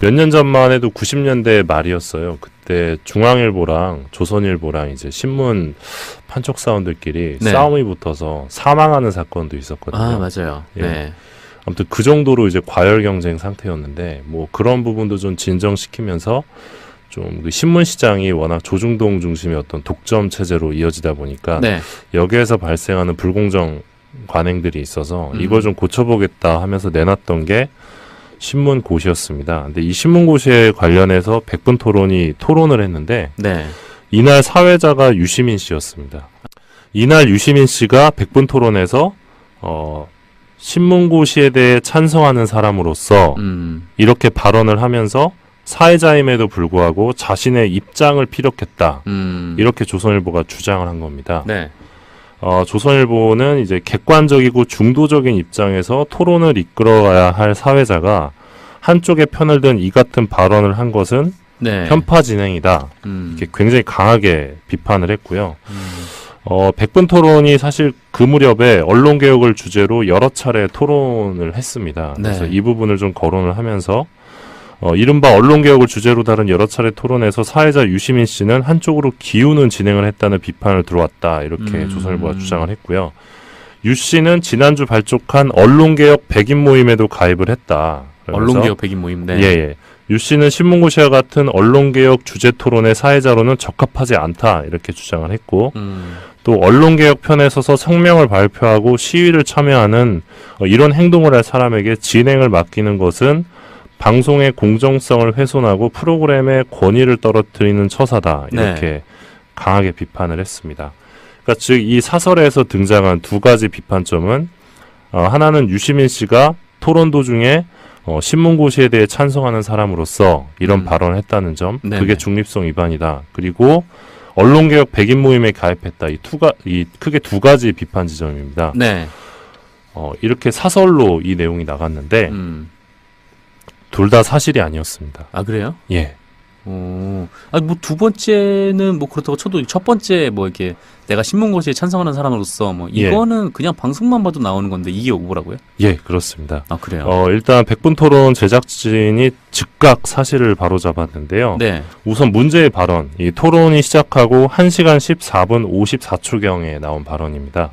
몇 년 전만 해도 90년대 말이었어요. 그때 중앙일보랑 조선일보랑 이제 신문 판촉 사원들끼리 네. 싸움이 붙어서 사망하는 사건도 있었거든요. 아, 맞아요. 예. 네. 아무튼 그 정도로 이제 과열 경쟁 상태였는데 뭐 그런 부분도 좀 진정시키면서 좀 그 신문 시장이 워낙 조중동 중심의 어떤 독점 체제로 이어지다 보니까 네. 여기에서 발생하는 불공정 관행들이 있어서 이걸 좀 고쳐보겠다 하면서 내놨던 게 신문고시였습니다. 근데 이 신문고시에 관련해서 100분 토론이 토론을 했는데 네. 이날 사회자가 유시민 씨였습니다. 이날 유시민 씨가 100분 토론에서 신문고시에 대해 찬성하는 사람으로서 이렇게 발언을 하면서 사회자임에도 불구하고 자신의 입장을 피력했다. 이렇게 조선일보가 주장을 한 겁니다. 네. 조선일보는 이제 객관적이고 중도적인 입장에서 토론을 이끌어가야 할 사회자가 한쪽의 편을 든 이 같은 발언을 한 것은 네. 편파 진행이다. 이렇게 굉장히 강하게 비판을 했고요. 100분 토론이 사실 그 무렵에 언론개혁을 주제로 여러 차례 토론을 했습니다. 그래서 네. 이 부분을 좀 거론을 하면서 이른바 언론개혁을 주제로 다룬 여러 차례 토론에서 사회자 유시민 씨는 한쪽으로 기우는 진행을 했다는 비판을 들어왔다. 이렇게 조선일보가 주장을 했고요. 유 씨는 지난주 발족한 언론개혁 100인 모임에도 가입을 했다. 언론개혁 100인 모임. 네. 예. 유 씨는 신문고시와 같은 언론개혁 주제 토론의 사회자로는 적합하지 않다. 이렇게 주장을 했고 또 언론개혁 편에 서서 성명을 발표하고 시위를 참여하는 이런 행동을 할 사람에게 진행을 맡기는 것은 방송의 공정성을 훼손하고 프로그램의 권위를 떨어뜨리는 처사다. 이렇게 네. 강하게 비판을 했습니다. 그러니까 즉 이 사설에서 등장한 두 가지 비판점은 하나는 유시민 씨가 토론 도중에 신문고시에 대해 찬성하는 사람으로서 이런 발언을 했다는 점, 네네. 그게 중립성 위반이다. 그리고 언론개혁 100인 모임에 가입했다. 이 크게 두 가지 비판 지점입니다. 네. 이렇게 사설로 이 내용이 나갔는데 둘 다 사실이 아니었습니다. 아, 그래요? 예. 아니, 뭐, 두 번째는 뭐, 그렇다고 쳐도 첫 번째, 뭐, 이렇게, 내가 신문고시에 찬성하는 사람으로서, 뭐, 예. 이거는 그냥 방송만 봐도 나오는 건데, 이게 오보라고요? 예, 그렇습니다. 아, 그래요? 일단 100분 토론 제작진이 즉각 사실을 바로잡았는데요. 네. 우선 문제의 발언, 이 토론이 시작하고 1시간 14분 54초경에 나온 발언입니다.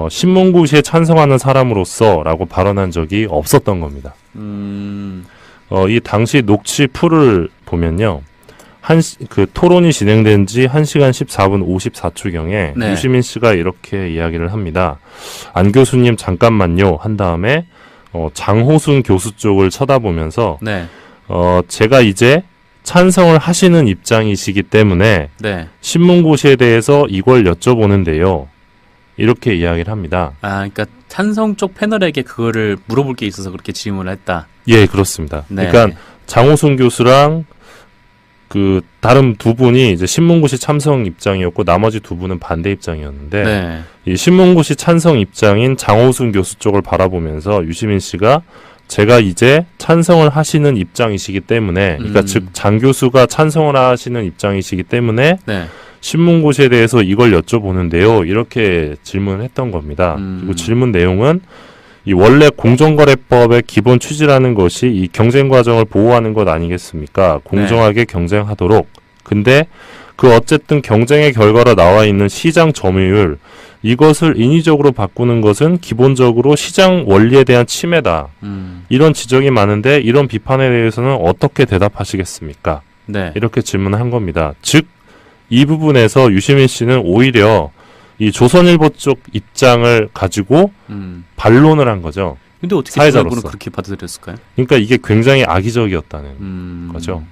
신문고시에 찬성하는 사람으로서 라고 발언한 적이 없었던 겁니다. 이 당시 녹취 풀을 보면요. 그 토론이 진행된 지 1시간 14분 54초경에 네. 유시민 씨가 이렇게 이야기를 합니다. 안 교수님 잠깐만요. 한 다음에 장호순 교수 쪽을 쳐다보면서 네. 제가 이제 찬성을 하시는 입장이시기 때문에 네. 신문고시에 대해서 이걸 여쭤보는데요. 이렇게 이야기를 합니다. 아, 그러니까 찬성 쪽 패널에게 그거를 물어볼 게 있어서 그렇게 질문을 했다. 예, 그렇습니다. 네. 그러니까 장호순 교수랑 그 다른 두 분이 이제 신문고시 찬성 입장이었고 나머지 두 분은 반대 입장이었는데 네. 이 신문고시 찬성 입장인 장호순 교수 쪽을 바라보면서 유시민 씨가 제가 이제 찬성을 하시는 입장이시기 때문에 그러니까 즉 장 교수가 찬성을 하시는 입장이시기 때문에 네. 신문고시에 대해서 이걸 여쭤보는데요. 이렇게 질문을 했던 겁니다. 그리고 질문 내용은 이 원래 공정거래법의 기본 취지라는 것이 이 경쟁 과정을 보호하는 것 아니겠습니까? 공정하게 경쟁하도록. 근데 그 어쨌든 경쟁의 결과로 나와 있는 시장 점유율 이것을 인위적으로 바꾸는 것은 기본적으로 시장 원리에 대한 침해다. 이런 지적이 많은데 이런 비판에 대해서는 어떻게 대답하시겠습니까? 네. 이렇게 질문을 한 겁니다. 즉 이 부분에서 유시민 씨는 오히려 이 조선일보 쪽 입장을 가지고 반론을 한 거죠. 근데 어떻게 사회자로서. 조선일보는 그렇게 받아들였을까요? 그러니까 이게 굉장히 악의적이었다는 거죠.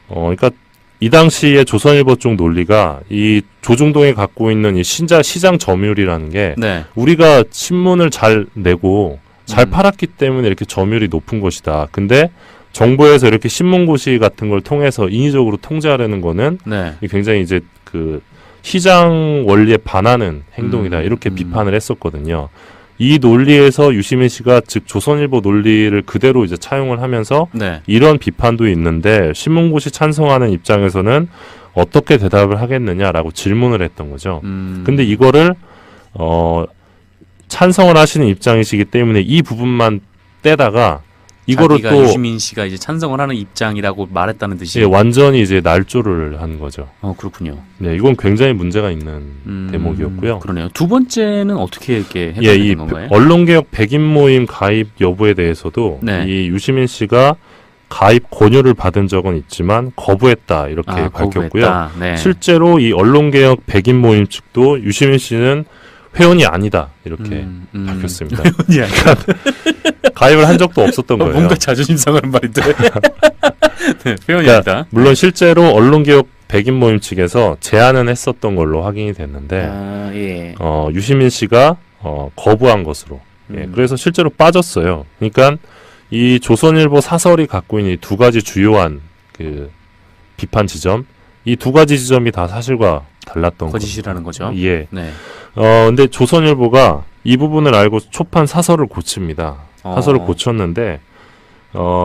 그러니까 이 당시에 조선일보 쪽 논리가 이 조중동이 갖고 있는 이 시장 점유율이라는 게 네. 우리가 신문을 잘 내고 잘 팔았기 때문에 이렇게 점유율이 높은 것이다. 근데 정부에서 이렇게 신문고시 같은 걸 통해서 인위적으로 통제하려는 거는 네. 굉장히 이제 그 시장 원리에 반하는 행동이다. 이렇게 비판을 했었거든요. 이 논리에서 유시민 씨가 즉 조선일보 논리를 그대로 이제 차용을 하면서 네. 이런 비판도 있는데 신문고시 찬성하는 입장에서는 어떻게 대답을 하겠느냐라고 질문을 했던 거죠. 근데 이거를 찬성을 하시는 입장이시기 때문에 이 부분만 떼다가 이거를 자기가 또 유시민 씨가 이제 찬성을 하는 입장이라고 말했다는 듯이. 예, 완전히 이제 날조를 한 거죠. 그렇군요. 네, 이건 굉장히 문제가 있는 대목이었고요. 그러네요. 두 번째는 어떻게 이렇게 예, 해석이 이 된 건가요? 언론개혁 백인 모임 가입 여부에 대해서도 네. 이 유시민 씨가 가입 권유를 받은 적은 있지만 거부했다 이렇게 밝혔고요. 거부했다. 네. 실제로 이 언론개혁 백인 모임 측도 유시민 씨는 회원이 아니다 이렇게 밝혔습니다. 회원이 아니다. 가입을 한 적도 없었던 거예요. 뭔가 자존심 상하는 말인데. 네, 회원이 그러니까 아니다. 물론 실제로 언론개혁 백인 모임 측에서 제안은 했었던 걸로 확인이 됐는데 예. 유시민 씨가 거부한 것으로. 예, 그래서 실제로 빠졌어요. 그러니까 이 조선일보 사설이 갖고 있는 이 두 가지 주요한 그 비판 지점, 이 두 가지 지점이 다 사실과 달랐던 거짓이라는 거죠. 예. 네. 근데 조선일보가 이 부분을 알고 초판 사설을 고칩니다. 사설을 고쳤는데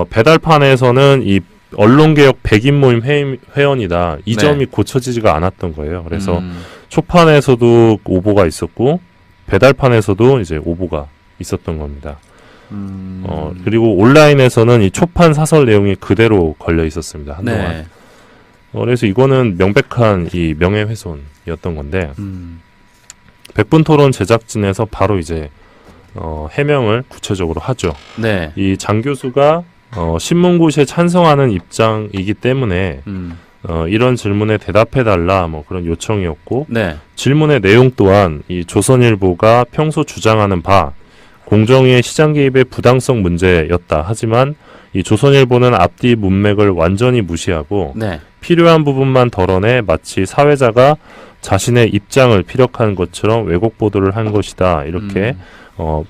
배달판에서는 이 언론개혁 백인 모임 회원이다. 이 네. 점이 고쳐지지가 않았던 거예요. 그래서 초판에서도 오보가 있었고 배달판에서도 이제 오보가 있었던 겁니다. 그리고 온라인에서는 이 초판 사설 내용이 그대로 걸려 있었습니다. 한동안. 네. 그래서 이거는 명백한 이 명예훼손이었던 건데 백분토론 제작진에서 바로 이제 해명을 구체적으로 하죠. 네. 이 장 교수가 신문고시에 찬성하는 입장이기 때문에 이런 질문에 대답해달라 뭐 그런 요청이었고 네. 질문의 내용 또한 이 조선일보가 평소 주장하는 바 공정위의 시장 개입의 부당성 문제였다. 하지만 이 조선일보는 앞뒤 문맥을 완전히 무시하고 네. 필요한 부분만 덜어내 마치 사회자가 자신의 입장을 피력한 것처럼 왜곡 보도를 한 것이다. 이렇게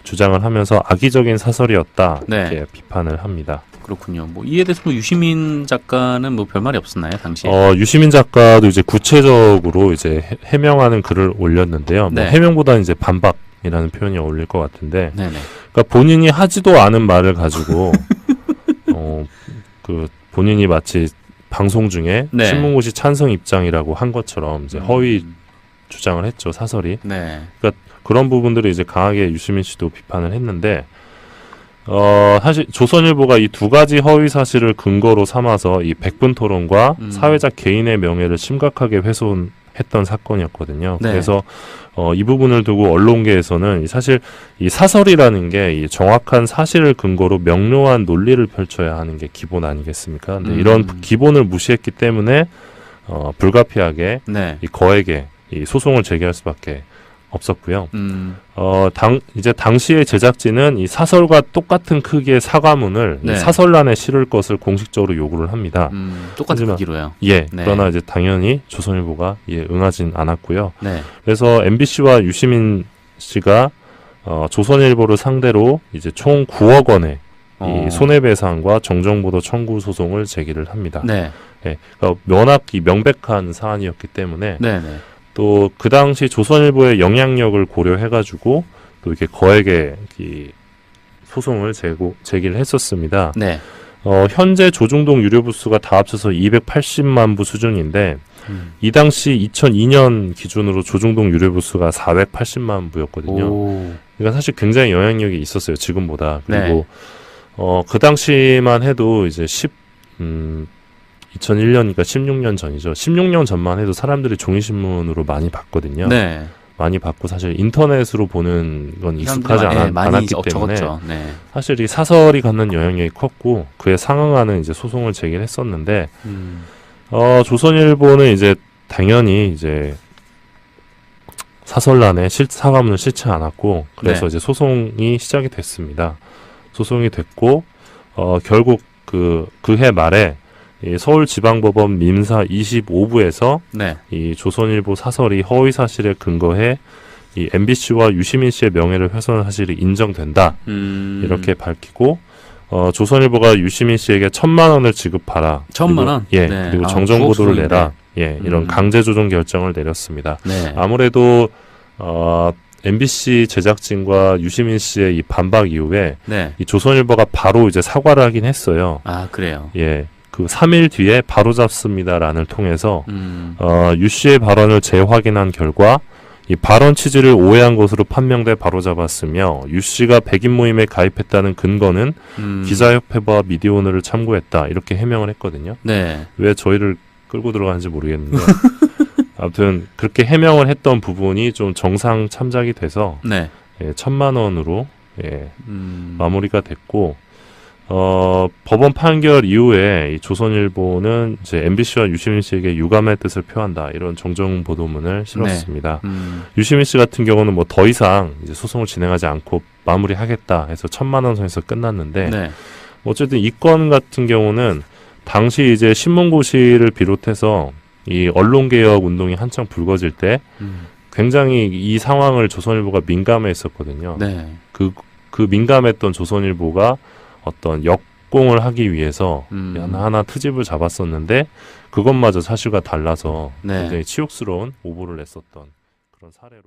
주장을 하면서 악의적인 사설이었다. 네. 이렇게 비판을 합니다. 그렇군요. 뭐 이에 대해서 뭐 유시민 작가는 뭐 별말이 없었나요, 당시에? 유시민 작가도 이제 구체적으로 이제 해명하는 글을 올렸는데요. 네. 뭐 해명보다는 이제 반박이라는 표현이 어울릴 것 같은데, 네네. 그러니까 본인이 하지도 않은 말을 가지고 그 본인이 마치 방송 중에 네. 신문고시 찬성 입장이라고 한 것처럼 이제 허위 주장을 했죠, 사설이. 네. 그런 부분들을 이제 강하게 유시민 씨도 비판을 했는데, 사실 조선일보가 이 두 가지 허위 사실을 근거로 삼아서 이 백분 토론과 사회자 개인의 명예를 심각하게 훼손했던 사건이었거든요. 네. 그래서 이 부분을 두고 언론계에서는 사실 이 사설이라는 게 이 정확한 사실을 근거로 명료한 논리를 펼쳐야 하는 게 기본 아니겠습니까? 근데 이런 기본을 무시했기 때문에 불가피하게 네. 이 거액의 이 소송을 제기할 수밖에 없었고요. 이제 당시의 제작진은 이 사설과 똑같은 크기의 사과문을 네. 이 사설란에 실을 것을 공식적으로 요구를 합니다. 똑같은 하지만- 크기로요. 예, 네. 그러나 이제 당연히 조선일보가 응하진 않았고요. 네. 그래서 MBC와 유시민 씨가 조선일보를 상대로 이제 총 9억 원의 이 손해배상과 정정보도 청구 소송을 제기를 합니다. 네. 예, 그러니까 명확히 명백한 사안이었기 때문에 네. 네. 또 그 당시 조선일보의 영향력을 고려해가지고 또 이렇게 거액의 이 소송을 제기를 했었습니다. 네. 현재 조중동 유료 부수가 다 합쳐서 280만 부 수준인데 이 당시 2002년 기준으로 조중동 유료 부수가 480만 부였거든요. 오. 그러니까 사실 굉장히 영향력이 있었어요, 지금보다. 그리고 그 당시만 해도 이제 2001년이니까 16년 전이죠. 16년 전만 해도 사람들이 종이신문으로 많이 봤거든요. 네. 많이 봤고 사실 인터넷으로 보는 건 익숙하지 사람들이 많이 않았기 때문에 적었죠. 네. 사실 이 사설이 갖는 영향력이 컸고 그에 상응하는 이제 소송을 제기를 했었는데 조선일보는 이제 당연히 이제 사설란에 사과문을 싣지 않았고 그래서 네. 이제 소송이 시작이 됐습니다. 소송이 됐고 결국 그해 말에 이 서울지방법원 민사 25부에서 네. 이 조선일보 사설이 허위 사실에 근거해 이 MBC와 유시민 씨의 명예를 훼손한 사실이 인정된다. 이렇게 밝히고 조선일보가 유시민 씨에게 1,000만 원을 지급하라. 1,000만 원? 예. 네. 그리고 아, 정정 보도를 부엌 내라. 예. 이런 강제 조정 결정을 내렸습니다. 네. 아무래도 MBC 제작진과 유시민 씨의 이 반박 이후에 네. 이 조선일보가 바로 이제 사과를 하긴 했어요. 아, 그래요. 예. 그 3일 뒤에 바로 잡습니다란을 통해서 음. 유 씨의 발언을 재확인한 결과 이 발언 취지를 오해한 것으로 판명돼 바로잡았으며 유 씨가 백인 모임에 가입했다는 근거는 기자협회와 미디어오늘을 참고했다 이렇게 해명을 했거든요. 네. 왜 저희를 끌고 들어가는지 모르겠는데 아무튼 그렇게 해명을 했던 부분이 좀 정상 참작이 돼서 네. 1,000만 원으로 마무리가 됐고 법원 판결 이후에 이 조선일보는 이제 MBC와 유시민 씨에게 유감의 뜻을 표한다 이런 정정 보도문을 실었습니다. 유시민 씨 같은 경우는 뭐 더 이상 이제 소송을 진행하지 않고 마무리하겠다 해서 1,000만 원 선에서 끝났는데 네. 어쨌든 이 건 같은 경우는 당시 이제 신문고시를 비롯해서 이 언론개혁 운동이 한창 불거질 때 굉장히 이 상황을 조선일보가 민감해했었거든요. 네. 그 민감했던 조선일보가 어떤 역공을 하기 위해서 하나 트집을 잡았었는데 그것마저 사실과 달라서 네. 굉장히 치욕스러운 오보를 냈었던 그런 사례로